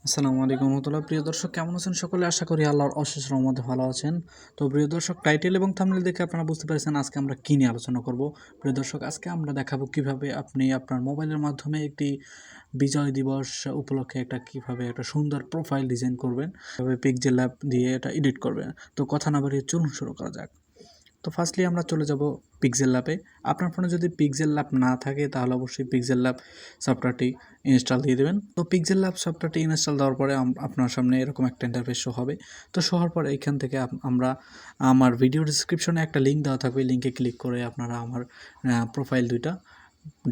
আসসালামু আলাইকুম রহমতুল্লাহ। প্রিয় দর্শক, কেমন আছেন সকলে? আশা করি আল্লাহর অশেষ রহমতে ভালো আছেন। তো প্রিয় দর্শক, টাইটেল এবং থাম্বনেল দেখে আপনারা বুঝতে পেরেছেন আজকে আমরা কী নিয়ে আলোচনা করব। প্রিয় দর্শক, আজকে আমরা দেখাবো কিভাবে আপনি আপনার মোবাইলের মাধ্যমে একটি বিজয় দিবস উপলক্ষে কিভাবে একটা সুন্দর প্রোফাইল ডিজাইন করবেন, কিভাবে পিক্সেল অ্যাপ দিয়ে এটা এডিট করবেন। তো কথা না বাড়িয়ে চলুন শুরু করা যাক। তো ফার্স্টলি আমরা চলে যাব পিক্সেল ল্যাবে। আপনার ফোনে যদি পিক্সেল ল্যাব না থাকে তাহলে অবশ্যই পিক্সেল ল্যাব সফটওয়্যারটি ইনস্টল দিয়ে দেবেন। তো পিক্সেল ল্যাব সফটওয়্যারটি ইনস্টল দেওয়ার পরে আপনার সামনে এরকম একটা ইন্টারফেস শো হবে। তো শো হওয়ার পরে এইখান থেকে আমরা আমার ভিডিও ডিসক্রিপশনে একটা লিঙ্ক দেওয়া থাকবে, লিঙ্কে ক্লিক করে আপনারা আমার প্রোফাইল দুইটা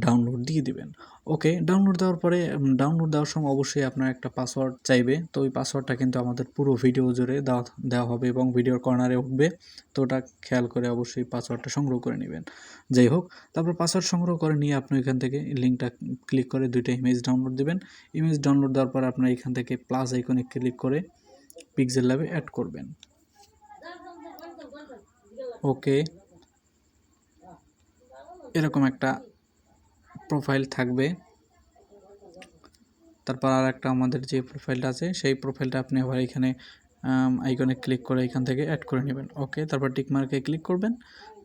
ডাউনলোড দিয়ে দিবেন। ওকে, ডাউনলোড দেওয়ার পরে ডাউনলোড দেওয়ার সময় অবশ্যই আপনার একটা পাসওয়ার্ড চাইবে। তো ওই পাসওয়ার্ডটা কিন্তু আমাদের পুরো ভিডিও জুড়ে দেওয়া হবে এবং ভিডিওর কর্নারে উঠবে। তো ওটা খেয়াল করে অবশ্যই পাসওয়ার্ডটা সংগ্রহ করে নেবেন। যাই হোক, তারপর পাসওয়ার্ড সংগ্রহ করে নিয়ে আপনি এখান থেকে লিঙ্কটা ক্লিক করে দুইটা ইমেজ ডাউনলোড দেবেন। ইমেজ ডাউনলোড দেওয়ার পর আপনার এখান থেকে প্লাস আইকনে ক্লিক করে পিক্সেল ল্যাবে অ্যাড করবেন। ওকে, এরকম একটা প্রোফাইল থাকবে। তারপর আর একটা আমাদের যে প্রোফাইলটা আছে সেই প্রোফাইলটা আপনি আবার এখানে আইকনে ক্লিক করে এখান থেকে অ্যাড করে নেবেন। ওকে, তারপর টিক মার্কে ক্লিক করবেন।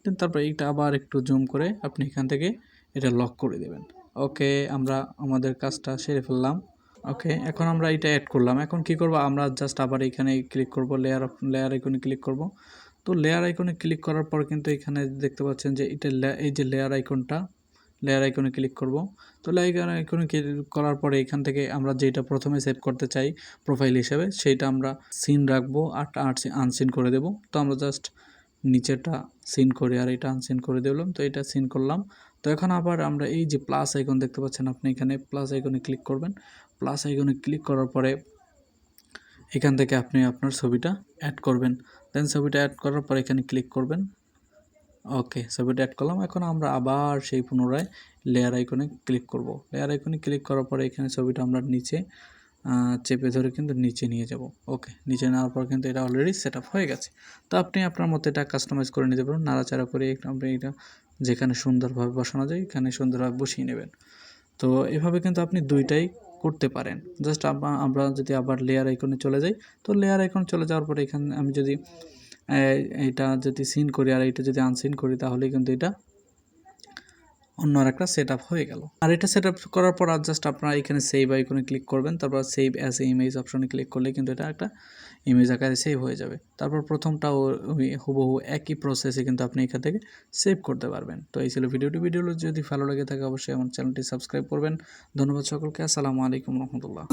দেন তারপর এইটা আবার একটু জুম করে আপনি এখান থেকে এটা লক করে দেবেন। ওকে, আমরা আমাদের কাজটা সেরে ফেললাম। ওকে, এখন আমরা এটা অ্যাড করলাম। এখন কি করব, আমরা জাস্ট আবার এখানে ক্লিক করব, লেয়ার আইকনে ক্লিক করব। তো লেয়ার আইকনে ক্লিক করার পর কিন্তু এখানে দেখতে পাচ্ছেন যে এটা এই যে লেয়ার আইকনে ক্লিক করব। তো লেয়ার আইকনে ক্লিক করার পরে এখান থেকে আমরা যেটা প্রথমে সেভ করতে চাই প্রোফাইল হিসেবে সেইটা আমরা সিন রাখবো আর আনসিন করে দেব। তো আমরা জাস্ট নিচেরটা সিন করে আর এটা আনসিন করে দিলাম। তো এটা সিন করলাম। তো এখন আবার আমরা এই যে প্লাস আইকন দেখতে পাচ্ছেন, আপনি এখানে প্লাস আইকনে ক্লিক করবেন। প্লাস আইকনে ক্লিক করার পরে এখান থেকে আপনি আপনার ছবিটা অ্যাড করবেন। দেন ছবিটা অ্যাড করার পর এখানে ক্লিক করবেন। ওকে, ছবিটা অ্যাড করলাম। এখন আমরা আবার সেই পুনরায় লেয়ার আইকনে ক্লিক করব। লেয়ার আইকনে ক্লিক করার পরে এখানে ছবিটা আমরা নিচে চেপে ধরে কিন্তু নিচে নিয়ে যাব। ওকে, নিচে নেওয়ার পর কিন্তু এটা অলরেডি সেট আপ হয়ে গেছে। তো আপনি আপনার মতো এটা কাস্টমাইজ করে নিতে পারেন। নাড়াচাড়া করে আপনি এটা যেখানে সুন্দরভাবে বসানো যায় এখানে সুন্দরভাবে বসিয়ে নেবেন। তো এভাবে কিন্তু আপনি দুইটাই করতে পারেন। জাস্ট আমরা যদি আবার লেয়ার আইকনে চলে যাই, তো লেয়ার আইকনে চলে যাওয়ার পরে এখানে আমি যদি এটা যদি সিন করি আর এটা যদি আনসিন করি তাহলে কিন্তু এটা অন্য আরেকটা সেট আপ হয়ে গেল। আর এটা সেট আপ করার পর আর জাস্ট আপনারা এখানে সেভ আইকনে ক্লিক করবেন। তারপর সেভ অ্যাজ এ ইমেজ অপশনে ক্লিক করলে কিন্তু এটা একটা ইমেজ আকারে সেভ হয়ে যাবে। তারপর প্রথমটা ওই হুবহু একই প্রসেসে কিন্তু আপনি এখান থেকে সেভ করতে পারবেন। তো এই ছিল ভিডিওটি যদি ভালো লাগে থাকে অবশ্যই আমার চ্যানেলটি সাবস্ক্রাইব করবেন। ধন্যবাদ সকলকে। আসসালামু আলাইকুম রহমতুল্লাহ।